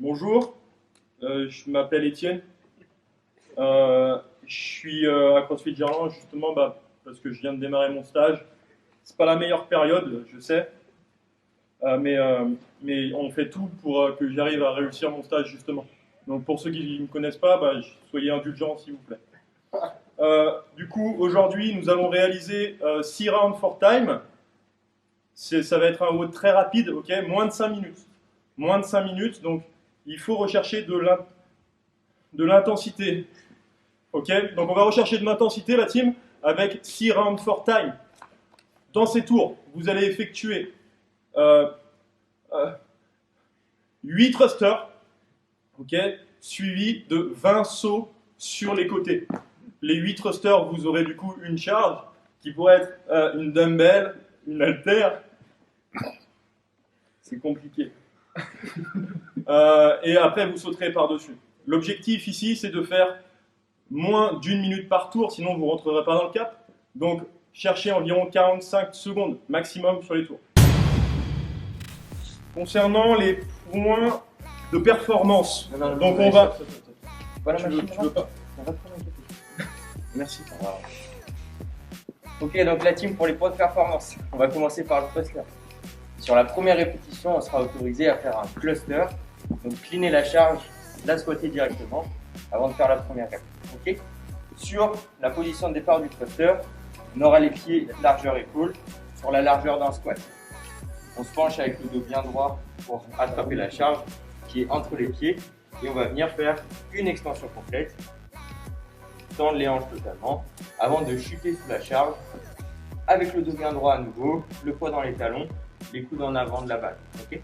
Bonjour, je m'appelle Étienne. Je suis à CrossFit Gerland justement parce que je viens de démarrer mon stage. C'est pas la meilleure période, je sais, mais on fait tout pour que j'arrive à réussir mon stage justement. Donc pour ceux qui ne me connaissent pas, soyez indulgents s'il vous plaît. Du coup, aujourd'hui, nous allons réaliser 6 rounds for time. Ça va être un WOD très rapide, ok, moins de 5 minutes. Moins de 5 minutes, donc il faut rechercher de l'intensité. Ok, donc on va rechercher de l'intensité, la team, avec 6 rounds for time. Dans ces tours, vous allez effectuer 8 thrusters, ok, suivis de 20 sauts sur les côtés. Les 8 thrusters, vous aurez du coup une charge qui pourrait être une dumbbell, une haltère. C'est compliqué. Et après, vous sauterez par-dessus. L'objectif ici, c'est de faire moins d'1 minute par tour, sinon vous ne rentrerez pas dans le cap. Donc, cherchez environ 45 secondes maximum sur les tours. Concernant les points de performance, donc on va... Voilà, tu veux pas? Merci. Ok, donc la team pour les points de performance. On va commencer par le thruster. Sur la première répétition, on sera autorisé à faire un cluster. Donc cleaner la charge, la squatter directement avant de faire la première rep. Ok. Sur la position de départ du thruster, on aura les pieds largeur épaule sur la largeur d'un squat. On se penche avec le dos bien droit pour attraper la charge qui est entre les pieds et on va venir faire une extension complète, tendre les hanches totalement avant de chuter sous la charge avec le dos bien droit à nouveau, le poids dans les talons, les coudes en avant de la balle. Okay,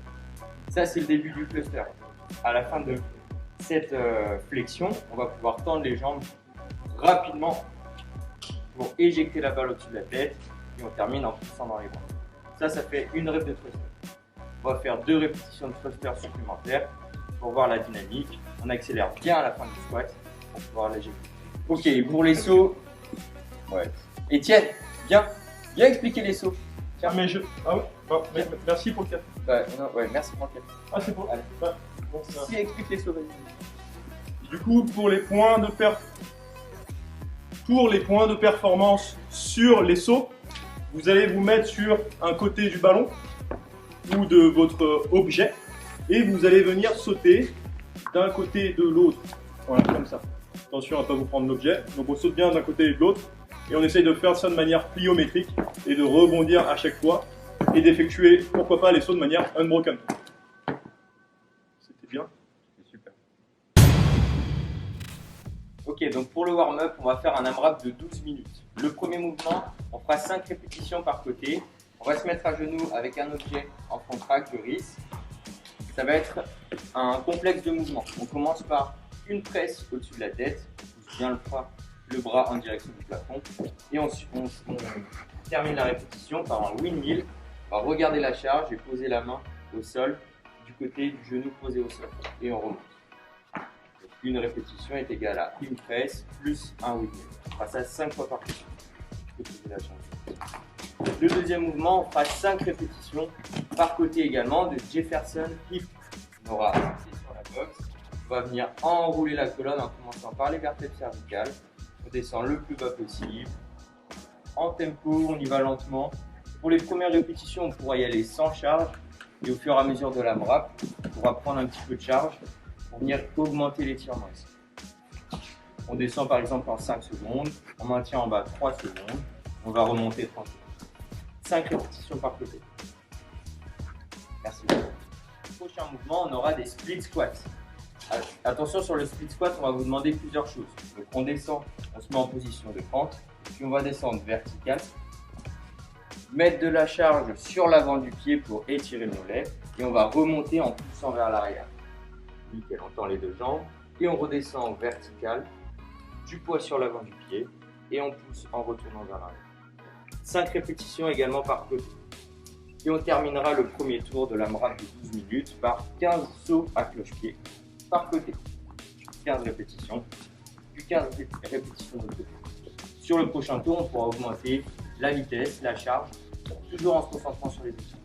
ça c'est le début du cluster. À la fin de cette flexion, on va pouvoir tendre les jambes rapidement pour éjecter la balle au-dessus de la tête et on termine en poussant dans les bras. Ça fait une rep de thruster. On va faire 2 répétitions de thruster supplémentaires pour voir la dynamique. On accélère bien à la fin du squat pour pouvoir l'éjecter. Ok, pour les sauts, ouais. Étienne, viens expliquer les sauts. Tiens. Ah oui, merci pour le café. Ouais, merci pour le café. Ah, c'est bon. Allez. Bon, Si, explique les sauts, vas-y. Du coup, pour les points de performance sur les sauts, vous allez vous mettre sur un côté du ballon ou de votre objet et vous allez venir sauter d'un côté et de l'autre. Voilà, comme ça. Attention à ne pas vous prendre l'objet. Donc on saute bien d'un côté et de l'autre et on essaye de faire ça de manière pliométrique et de rebondir à chaque fois et d'effectuer, pourquoi pas, les sauts de manière unbroken. C'était bien. Super. Ok, donc pour le warm-up, on va faire un AMRAP de 12 minutes. Le premier mouvement, on fera 5 répétitions par côté. On va se mettre à genoux avec un objet en front track, le RIS. Ça va être un complexe de mouvements. On commence par une presse au-dessus de la tête, on pousse bien le bras en direction du plafond et on termine la répétition par un windmill. On va regarder la charge et poser la main au sol du côté du genou posé au sol et on remonte. Donc, une répétition est égale à une presse plus un windmill. On fera ça 5 fois par question. Je peux poser la charge. Le deuxième mouvement, on fera 5 répétitions par côté également de Jefferson Hip. On aura un pied sur la boxe. On va venir enrouler la colonne en commençant par les vertèbres cervicales. On descend le plus bas possible. En tempo, on y va lentement. Pour les premières répétitions, on pourra y aller sans charge. Et au fur et à mesure de l'AMRAP, on pourra prendre un petit peu de charge pour venir augmenter l'étirement ici. On descend par exemple en 5 secondes. On maintient en bas 3 secondes. On va remonter 30 secondes. 5 répétitions par côté. Merci beaucoup. Prochain mouvement, on aura des split squats. Attention, sur le split squat, on va vous demander plusieurs choses. Donc on descend, on se met en position de pente, puis on va descendre vertical, mettre de la charge sur l'avant du pied pour étirer le mollet, et on va remonter en poussant vers l'arrière. Nickel, on tend les deux jambes, et on redescend en vertical, du poids sur l'avant du pied, et on pousse en retournant vers l'arrière. 5 répétitions également par côté. Et on terminera le premier tour de l'AMRAP de 12 minutes par 15 sauts à cloche-pied par côté. 15 répétitions, puis 15 répétitions de côté. Sur le prochain tour, on pourra augmenter la vitesse, la charge, toujours en se concentrant sur les outils.